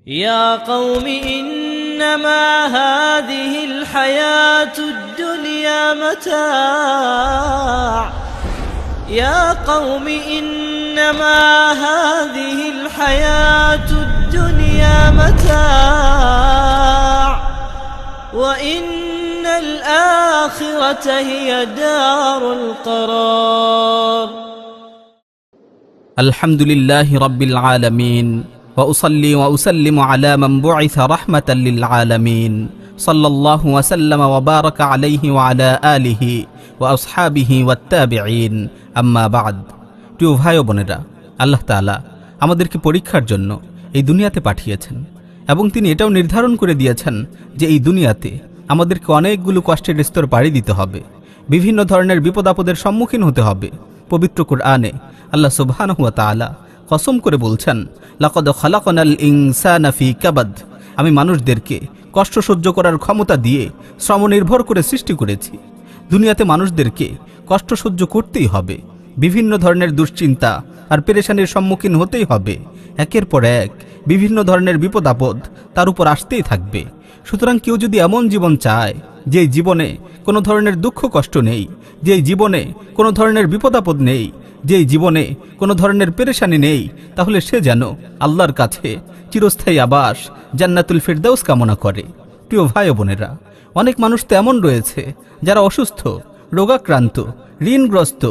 يا قوم إنما هذه الحياة الدنيا متاع يا قوم إنما هذه الحياة الدنيا متاع وإن الآخرة هي دار القرار الحمد لله رب العالمين وأصلي وأسلم على من بعث رحمة للعالمين صلى الله وسلم وبارك عليه وعلى آله وأصحابه والتابعين أما بعد প্রিয় ভাই ও বোনেরা, আল্লাহ তাআলা আমাদেরকে পরীক্ষার জন্য এই দুনিয়াতে পাঠিয়েছেন এবং তিনি এটাও নির্ধারণ করে দিয়েছেন যে এই দুনিয়াতে আমাদেরকে অনেকগুলো কষ্টের স্তর পাড়ি দিতে হবে, বিভিন্ন ধরনের বিপদ আপদের সম্মুখীন হতে হবে। পবিত্র কুরআনে আল্লাহ সুবহানাহু ওয়া তাআলা কসম করে বলছেন, লাকাদ খালাকনাল ইনসানা ফি কাবাদ, আমি মানুষদেরকে কষ্ট সহ্য করার ক্ষমতা দিয়ে শ্রমনির্ভর করে সৃষ্টি করেছি। দুনিয়াতে মানুষদেরকে কষ্ট সহ্য করতেই হবে, বিভিন্ন ধরনের দুশ্চিন্তা আর পেরেশানির সম্মুখীন হতেই হবে। একের পর এক বিভিন্ন ধরনের বিপদ আপদ তার উপর আসতেই থাকবে। সুতরাং কেউ যদি এমন জীবন চায় যে জীবনে কোনো ধরনের দুঃখ কষ্ট নেই, যে জীবনে কোনো ধরনের বিপদ আপদ নেই, যে জীবনে কোনো ধরনের পেরেশানি নেই, তাহলে সে যেন আল্লাহর কাছে চিরস্থায়ী আবাস জান্নাতুল ফিরদাউস কামনা করে। প্রিয় ভাই ও বোনেরা, অনেক মানুষ তো এমন রয়েছে যারা অসুস্থ, রোগাক্রান্ত, ঋণগ্রস্ত,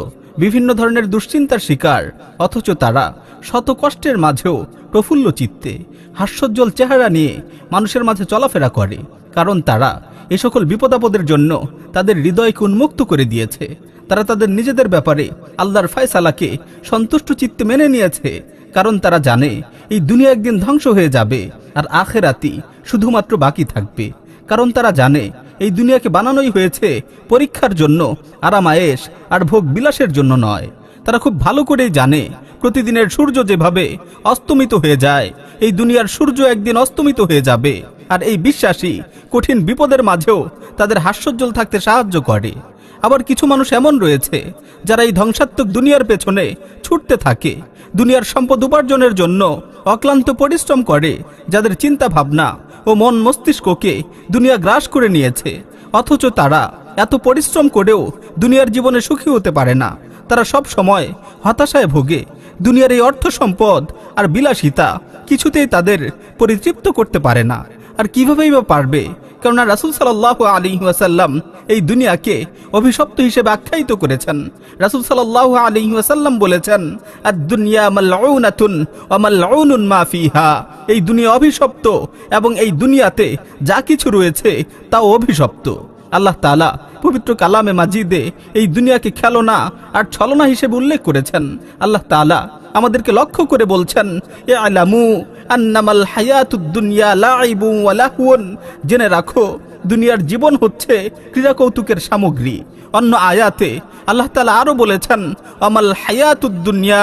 বিভিন্ন ধরনের দুশ্চিন্তার শিকার, অথচ তারা শত কষ্টের মাঝেও প্রফুল্ল চিত্তে হাস্যোজ্জ্বল চেহারা নিয়ে মানুষের মাঝে চলাফেরা করে, কারণ তারা এ সকল বিপদাপদের জন্য তাদের হৃদয়কে উন্মুক্ত করে দিয়েছে। তারা তাদের নিজেদের ব্যাপারে আল্লাহর ফয়সালাকে সন্তুষ্ট চিত্তে মেনে নিয়েছে, কারণ তারা জানে এই দুনিয়া একদিন ধ্বংস হয়ে যাবে আর আখিরাতই শুধুমাত্র বাকি থাকবে। কারণ তারা জানে এই দুনিয়াকে বানানোই হয়েছে পরীক্ষার জন্য, আরাম আয়েশ আর ভোগ বিলাসের জন্য নয়। তারা খুব ভালো করেই জানে প্রতিদিনের সূর্য যেভাবে অস্তমিত হয়ে যায়, এই দুনিয়ার সূর্য একদিন অস্তমিত হয়ে যাবে। আর এই বিশ্বাসী কঠিন বিপদের মাঝেও তাদের হাস্যোজ্জ্বল থাকতে সাহায্য করে। আবার কিছু মানুষ এমন রয়েছে যারা এই ধ্বংসাত্মক দুনিয়ার পেছনে ছুটতে থাকে, দুনিয়ার সম্পদ উপার্জনের জন্য অক্লান্ত পরিশ্রম করে, যাদের চিন্তা ভাবনা ও মন মস্তিষ্ককে দুনিয়া গ্রাস করে নিয়েছে। অথচ তারা এত পরিশ্রম করেও দুনিয়ার জীবনে সুখী হতে পারে না। তারা সব সময় হতাশায় ভোগে। দুনিয়ার এই অর্থ সম্পদ আর বিলাসিতা কিছুতেই তাদের পরিতৃপ্ত করতে পারে না। আর কিভাবেই বা পারবে? কেননা রাসূল সাল্লাল্লাহু আলাইহি ওয়াসাল্লাম এই দুনিয়াকে অভিশপ্ত হিসেবে আখ্যায়িত করেছেন। রাসূল সাল্লাল্লাহু আলাইহি ওয়াসাল্লাম বলেছেন, আদ-দুনিয়া মালউনাতুন ওয়া মালউনুন মা ফিহা, এই দুনিয়া অভিশপ্ত এবং এই দুনিয়াতে যা কিছু রয়েছে তা অভিশপ্ত। আল্লাহ তাআলা পবিত্র কালামে মাজিদে এই দুনিয়াকে খেলনা আর ছলনা হিসেবে উল্লেখ করেছেন। আল্লাহ তাআলা আমাদেরকে লক্ষ্য করে বলছেন, ইআলামু আন্নামাল হায়াতুদ দুনিয়া লাইবুন ওয়া লাহওয়ুন, জেনে রাখো দুনিয়ার জীবন হচ্ছে ক্রীড়া কৌতুকের সামগ্রী। অন্য আয়াতে আল্লাহ তাআলা আরো বলেছেন, আমাল হায়াতুদ দুনিয়া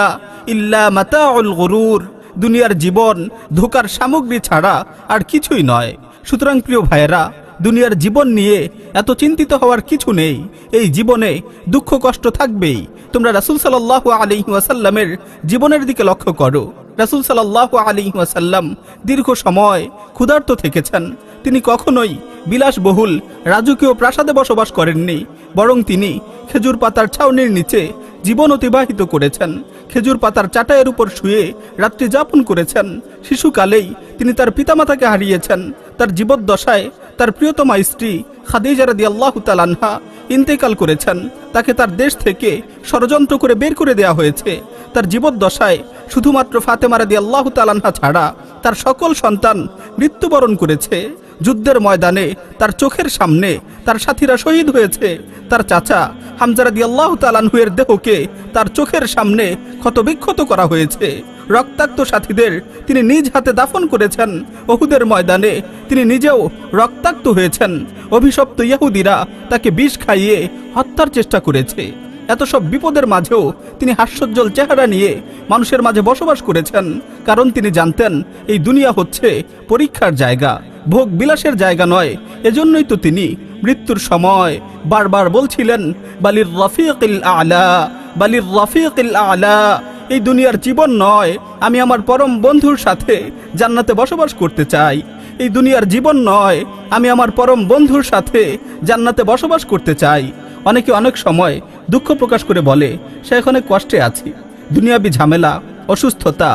ইল্লা মাতাউল গুরুর, দুনিয়ার জীবন ধোঁকার সামগ্রী ছাড়া আর কিছুই নয়। সুতরাং প্রিয় ভাইয়েরা, দুনিয়ার জীবন নিয়ে এত চিন্তিত হওয়ার কিছু নেই। এই জীবনে দুঃখ কষ্ট থাকবেই। তোমরা রাসূল সাল্লাল্লাহু আলাইহি ওয়াসাল্লামের জীবনের দিকে লক্ষ্য করো। রাসূল সাল্লাল্লাহু আলাইহি ওয়াসাল্লাম দীর্ঘ সময় ক্ষুধার্ত থেকেছেন। তিনি কখনোই বিলাসবহুল রাজকীয় প্রাসাদে বসবাস করেননি, বরং তিনি খেজুর পাতার ছাউনির নিচে জীবন অতিবাহিত করেছেন। খেজুর পাতার চাটাইয়ের উপর শুয়ে রাত্রি যাপন করেছেন। শিশুকালেই তিনি তার পিতামাতাকে হারিয়েছেন। তার জীবদ্দশায় তার প্রিয়তমা স্ত্রী খাদিজা রাদিয়াল্লাহু তাআলা আনহা ইন্তেকাল করেছেন। তাকে তার দেশ থেকে ষড়যন্ত্র করে বের করে দেওয়া হয়েছে। তার জীবদ্দশায় শুধুমাত্র ফাতেমা রাদিয়াল্লাহু তাআলা আনহা ছাড়া তার সকল সন্তান মৃত্যুবরণ করেছে। যুদ্ধের ময়দানে তার চোখের সামনে তার সাথীরা শহীদ হয়েছে। তার চাচা হামজা রাদিয়াল্লাহু তাআলা আনহু এর দেহকে তার চোখের সামনে ক্ষতবিক্ষত করা হয়েছে। রক্তাক্ত সাথীদের তিনি নিজ হাতে দাফন করেছেন। উহুদের ময়দানে তিনি নিজেও রক্তাক্ত হয়েছেন। অভিশপ্ত ইহুদিরা তাকে বিষ খাইয়ে হত্যার চেষ্টা করেছে। এত সব বিপদের মাঝেও তিনি হাস্যোজ্জ্বল চেহারা নিয়ে মানুষের মাঝে বসবাস করেছেন, কারণ তিনি জানতেন এই দুনিয়া হচ্ছে পরীক্ষার জায়গা, ভোগ বিলাসের জায়গা নয়। এজন্যই তো তিনি মৃত্যুর সময় বারবার বলছিলেন, বালির রফিকিল আলা, বালির রফিকিল আলা, এই দুনিয়ার জীবন নয়, আমি আমার পরম বন্ধুর সাথে জান্নাতে বসবাস করতে চাই। এই দুনিয়ার জীবন নয়, আমি আমার পরম বন্ধুর সাথে জান্নাতে বসবাস করতে চাই। অনেকে অনেক সময় দুঃখ প্রকাশ করে বলে সে এখন কষ্টে আছে। দুনিয়াবি ঝামেলা, অসুস্থতা,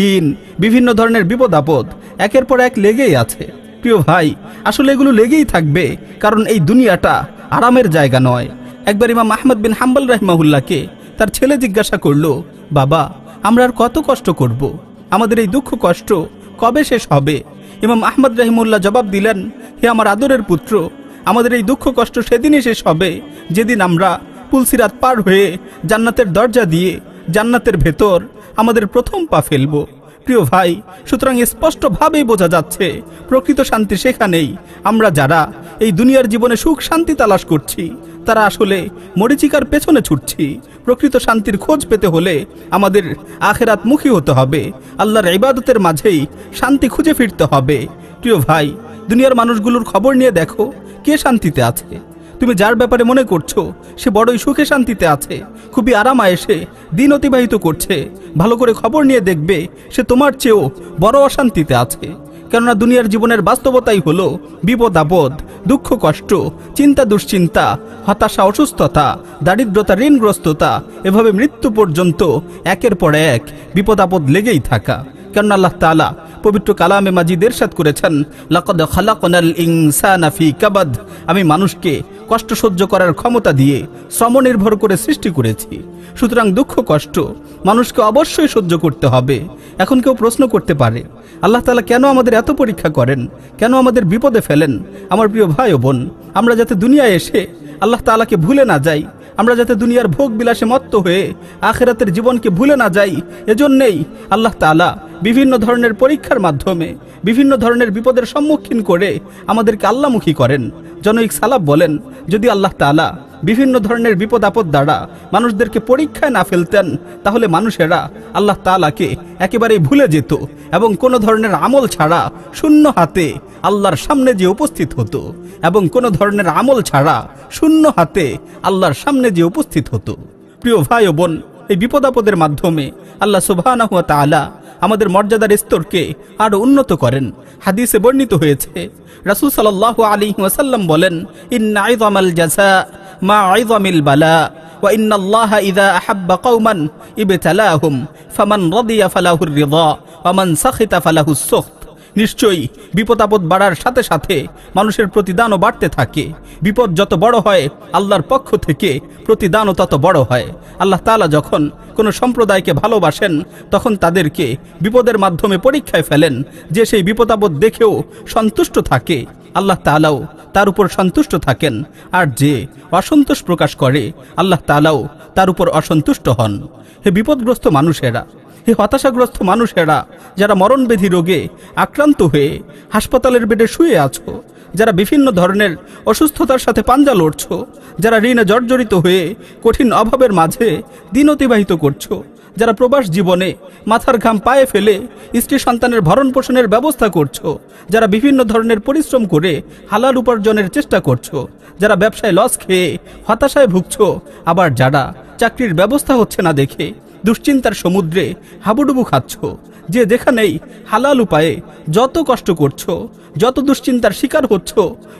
ঋণ, বিভিন্ন ধরনের বিপদ আপদ একের পর এক লেগেই আছে। প্রিয় ভাই, আসলে এগুলো লেগেই থাকবে, কারণ এই দুনিয়াটা আরামের জায়গা নয়। একবার ইমাম আহমদ বিন হাম্বল রাহিমাহুল্লাহকে তার ছেলে জিজ্ঞাসা করলো, বাবা, আমরা আর কত কষ্ট করব? আমাদের এই দুঃখ কষ্ট কবে শেষ হবে? ইমাম আহমদ রাহিমাহুল্লাহ জবাব দিলেন, হে আমার আদরের পুত্র, আমাদের এই দুঃখ কষ্ট সেদিনই শেষ হবে যেদিন আমরা পুলসিরাত পার হয়ে জান্নাতের দরজা দিয়ে জান্নাতের ভেতর আমাদের প্রথম পা ফেলব। প্রিয় ভাই, সুতরাং স্পষ্টভাবেই বোঝা যাচ্ছে প্রকৃত শান্তি সেখানেই। আমরা যারা এই দুনিয়ার জীবনে সুখ শান্তি তালাশ করছি, তারা আসলে মরিচিকার পেছনে ছুটছি। প্রকৃত শান্তির খোঁজ পেতে হলে আমাদের আখেরাত মুখী হতে হবে, আল্লাহর ইবাদতের মাঝেই শান্তি খুঁজে ফিরতে হবে। প্রিয় ভাই, দুনিয়ার মানুষগুলোর খবর নিয়ে দেখো, কে শান্তিতে আছে? তুমি যার ব্যাপারে মনে করছো সে বড়ই সুখে শান্তিতে আছে, খুবই আরামায়েশে দিন অতিবাহিত করছে, ভালো করে খবর নিয়ে দেখবে সে তোমার চেয়েও বড় অশান্তিতে আছে। কেননা দুনিয়ার জীবনের বাস্তবতাই হলো বিপদ আপদ, দুঃখ কষ্ট, চিন্তা দুশ্চিন্তা, হতাশা, অসুস্থতা, দারিদ্রতা, ঋণগ্রস্ততা, এভাবে মৃত্যু পর্যন্ত একের পর এক বিপদ আপদ লেগেই থাকা। কেননা আল্লাহ তাআলা পবিত্র কালামে মাজিদ ইরশাদ করেছেন, লাকাদ খালাকনাল ইনসানা ফি কাবাদ, আমি মানুষকে কষ্ট সহ্য করার ক্ষমতা দিয়ে শ্রম নির্ভর করে সৃষ্টি করেছি। সুতরাং দুঃখ কষ্ট মানুষকে অবশ্যই সহ্য করতে হবে। এখন কেউ প্রশ্ন করতে পারে, আল্লাহ তাআলা কেন আমাদের এত পরীক্ষা করেন, কেন আমাদের বিপদে ফেলেন? আমার প্রিয় ভাই ও বোন, আমরা যাতে দুনিয়ায় এসে আল্লাহ তাআলাকে ভুলে না যাই, আমরা যাতে দুনিয়ার ভোগ বিলাসে মত্ত হয়ে আখিরাতের জীবনকে ভুলে না যাই, এজন্যই আল্লাহ তাআলা বিভিন্ন ধরনের পরীক্ষার মাধ্যমে বিভিন্ন ধরনের বিপদের সম্মুখীন করে আমাদেরকে আল্লাহমুখী করেন। জনৈক সালাফ বলেন, যদি আল্লাহ তাআলা বিভিন্ন ধরনের বিপদ আপদ দ্বারা মানুষদেরকে পরীক্ষায় না ফেলতেন, তাহলে মানুষেরা আল্লাহ তাআলাকে একেবারেই ভুলে যেত এবং কোনো ধরনের আমল ছাড়া শূন্য হাতে আল্লাহর সামনে যে উপস্থিত হতো, এবং কোনো ধরনের আমল ছাড়া শূন্য হাতে আল্লাহর সামনে যে উপস্থিত হতো। প্রিয় ভাই ও বোন, এই বিপদ আপদের মাধ্যমে আল্লাহ সুবহানাহু ওয়া তাআলা আমাদের মর্যাদার স্তরকে আরো উন্নত করেন। হাদিসে বর্ণিত হয়েছে, রাসূল সাল্লাল্লাহু আলাইহি ওয়াসাল্লাম বলেন, ইন্না আযমাল জাযা মা আযমিল বালা ওয়া ইন্নাল্লাহা ইযা আহাব্বা কওমান ইবতালাহুম ফামান রাদিয়া ফালাহুর রিদা ওয়া মান সাখিতা ফালাহুস সুখত। নিশ্চয়ই বিপদ আপদ বাড়ার সাথে সাথে মানুষের প্রতিদানও বাড়তে থাকে। বিপদ যত বড় হয়, আল্লাহর পক্ষ থেকে প্রতিদানও তত বড় হয়। আল্লাহ তাআলা যখন কোনো সম্প্রদায়কে ভালোবাসেন, তখন তাদেরকে বিপদের মাধ্যমে পরীক্ষায় ফেলেন। যে সেই বিপদ আপদ দেখেও সন্তুষ্ট থাকে, আল্লাহ তাআলাও তার উপর সন্তুষ্ট থাকেন। আর যে অসন্তোষ প্রকাশ করে, আল্লাহ তাআলাও তার উপর অসন্তুষ্ট হন। হে বিপদগ্রস্ত মানুষেরা, হে হতাশাগ্রস্ত মানুষেরা, যারা মরণব্যাধি রোগে আক্রান্ত হয়ে হাসপাতালের বেডে শুয়ে আছো, যারা বিভিন্ন ধরনের অসুস্থতার সাথে পাঞ্জা লড়ছো, যারা ঋণে জর্জরিত হয়ে কঠিন অভাবের মাঝে দিন অতিবাহিত করছো, যারা প্রবাস জীবনে মাথার ঘাম পায়ে ফেলে স্ত্রী সন্তানের ভরণ পোষণের ব্যবস্থা করছো, যারা বিভিন্ন ধরনের পরিশ্রম করে হালাল উপার্জনের চেষ্টা করছো, যারা ব্যবসায় লস খেয়ে হতাশায় ভুগছো, আবার যারা চাকরির ব্যবস্থা হচ্ছে না দেখে দুশ্চিন্তার সমুদ্রে হাবুডুবু খাচ্ছ, যে যেখানেই হালাল উপায়ে যত কষ্ট করছো, যত দুশ্চিন্তার শিকার হচ্ছ,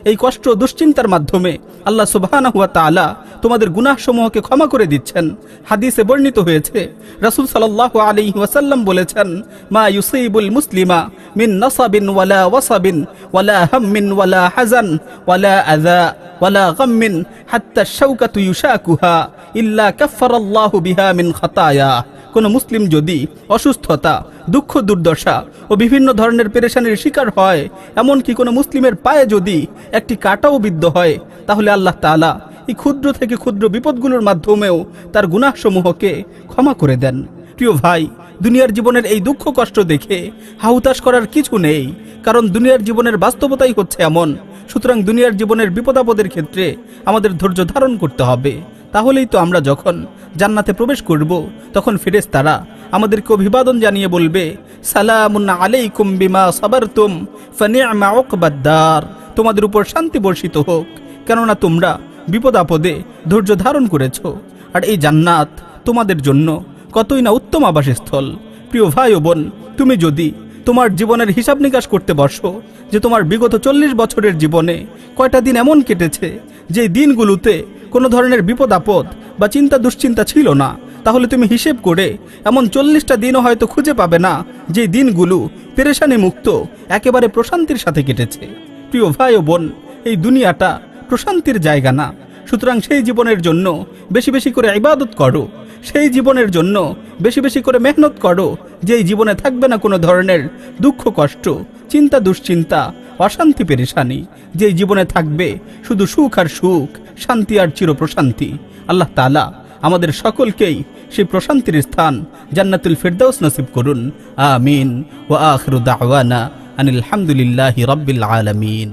এই কষ্ট দুশ্চিন্তার মাধ্যমে আল্লাহ সুবহানাহু ওয়া তাআলা তোমাদের গুনাহসমূহকে ক্ষমা করে দিচ্ছেন। হাদিসে বর্ণিত হয়েছে, রাসূল সাল্লাল্লাহু আলাইহি ওয়াসাল্লাম বলেছেন, মা ইউসিবুল মুসলিমা মিন নাসাবিন ওয়ালা ওয়াসাবিন ওয়ালা হাম্মিন ওয়ালা হাযান ওয়ালা আযা ওয়ালা গাম্মিন হাত্তা শাওকাতু ইউশাকুহা ইল্লা কাফফারাল্লাহু বিহা মিন খাতায়া। কোন মুসলিম যদি অসুস্থতা, দুঃখ, দুর্দশা ও বিভিন্ন ধরনের পেরেশানির শিকার হয়, এমনকি কোনো মুসলিমের পায়ে যদি একটি কাঁটাও বিদ্ধ হয়, তাহলে আল্লাহ তাআলা এই ক্ষুদ্র থেকে ক্ষুদ্র বিপদগুলোর মাধ্যমেও তার গুনাহসমূহকে ক্ষমা করে দেন। প্রিয় ভাই, দুনিয়ার জীবনের এই দুঃখ কষ্ট দেখে হাহুতাশ করার কিছু নেই, কারণ দুনিয়ার জীবনের বাস্তবতাই হচ্ছে এমন। সুতরাং দুনিয়ার জীবনের বিপদাপদের ক্ষেত্রে আমাদের ধৈর্য ধারণ করতে হবে। তাহলেই তো আমরা যখন জান্নাতে প্রবেশ করব, তখন ফেরেশতারা আমাদেরকে অভিবাদন জানিয়ে বলবে, সালামুন আলাইকুম বিমা সাবারতুম ফানি'মা উকবাদ-দার, তোমাদের উপর শান্তি বর্ষিত হোক, কেননা তোমরা বিপদ আপদে ধৈর্য ধারণ করেছো। আর এই জান্নাত তোমাদের জন্য কতই না উত্তম আবাসস্থল। প্রিয় ভাই ও বোন, তুমি যদি তোমার জীবনের হিসাব নিকাশ করতে বসো যে তোমার বিগত 40 বছরের জীবনে কয়টা দিন এমন কেটেছে যে দিনগুলোতে কোনো ধরনের বিপদ আপদ বা চিন্তা দুশ্চিন্তা ছিল না, তাহলে তুমি হিসেব করে এমন 40টা দিনও হয়তো খুঁজে পাবে না যে দিনগুলো পেরেশানি মুক্ত একেবারে প্রশান্তির সাথে কেটেছে। প্রিয় ভাই ও বোন, এই দুনিয়াটা প্রশান্তির জায়গা না। সুতরাং সেই জীবনের জন্য বেশি বেশি করে ইবাদত করো, সেই জীবনের জন্য বেশি বেশি করে মেহনত করো, যেই জীবনে থাকবে না কোনো ধরনের দুঃখ কষ্ট, চিন্তা দুশ্চিন্তা, অশান্তি পেরেশানি, যেই জীবনে থাকবে শুধু সুখ আর সুখ, শান্তি আর চিরপ্রশান্তি। আল্লাহ তাআলা আমাদের সকলকেই সেই প্রশান্তির স্থান জান্নাতুল ফিরদাউস নসিব করুন। আমিন। ওয়া আখিরু দাওয়ানা আনিল হামদুলিল্লাহি রাব্বিল আলামিন।